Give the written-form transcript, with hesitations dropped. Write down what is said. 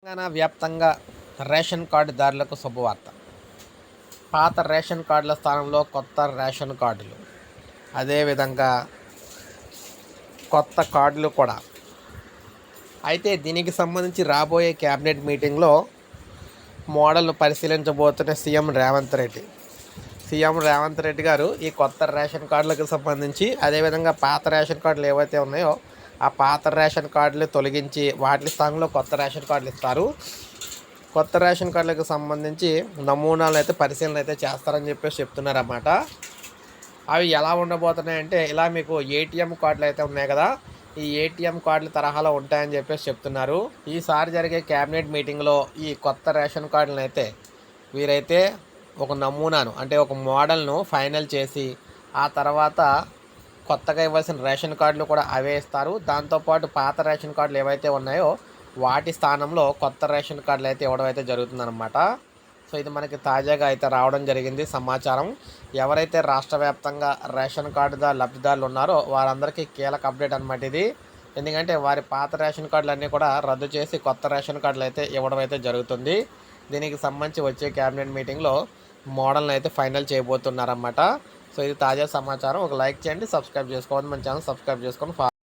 తెలంగాణ వ్యాప్తంగా రేషన్ కార్డుదారులకు శుభవార్త. పాత రేషన్ కార్డుల స్థానంలో కొత్త రేషన్ కార్డులు, అదేవిధంగా కొత్త కార్డులు కూడా. అయితే దీనికి సంబంధించి రాబోయే క్యాబినెట్ మీటింగ్లో మోడల్ను పరిశీలించబోతున్న సీఎం రేవంత్ రెడ్డి గారు ఈ కొత్త రేషన్ కార్డులకు సంబంధించి, అదేవిధంగా పాత రేషన్ కార్డులు ఏవైతే ఉన్నాయో ఆ పాత రేషన్ కార్డులు తొలగించి వాటి స్థానంలో కొత్త రేషన్ కార్డులు ఇస్తారు. కొత్త రేషన్ కార్డులకు సంబంధించి నమూనాలు అయితే పరిశీలన అయితే చేస్తారని చెప్పేసి చెప్తున్నారన్నమాట. అవి ఎలా ఉండబోతున్నాయంటే, ఇలా మీకు ఏటీఎం కార్డులు అయితే ఉన్నాయి కదా, ఈ ఏటీఎం కార్డుల తరహాలో ఉంటాయని చెప్పేసి చెప్తున్నారు. ఈసారి జరిగే క్యాబినెట్ మీటింగ్లో ఈ కొత్త రేషన్ కార్డులను అయితే వీరైతే ఒక నమూనాను, అంటే ఒక మోడల్ను ఫైనల్ చేసి ఆ తర్వాత కొత్తగా ఇవ్వాల్సిన రేషన్ కార్డులు కూడా అవే ఇస్తారు. దాంతోపాటు పాత రేషన్ కార్డులు ఏవైతే ఉన్నాయో వాటి స్థానంలో కొత్త రేషన్ కార్డులు అయితే ఇవ్వడం అయితే జరుగుతుందన్నమాట. సో ఇది మనకి తాజాగా అయితే రావడం జరిగింది సమాచారం. ఎవరైతే రాష్ట్ర వ్యాప్తంగా రేషన్ కార్డు లబ్ధిదారులు ఉన్నారో వారందరికీ కీలక అప్డేట్ అనమాట ఇది. ఎందుకంటే వారి పాత రేషన్ కార్డులు అన్నీ కూడా రద్దు చేసి కొత్త రేషన్ కార్డులు అయితే ఇవ్వడం అయితే జరుగుతుంది. దీనికి సంబంధించి వచ్చే క్యాబినెట్ మీటింగ్లో మోడల్ని అయితే ఫైనల్ చేయబోతున్నారన్నమాట. సో ఇది తాజా సమాచారం. ఒక లైక్ చేయండి, సబ్స్క్రైబ్ చేసుకోవాలి, మన ఛానల్ సబ్స్క్రైబ్ చేసుకొని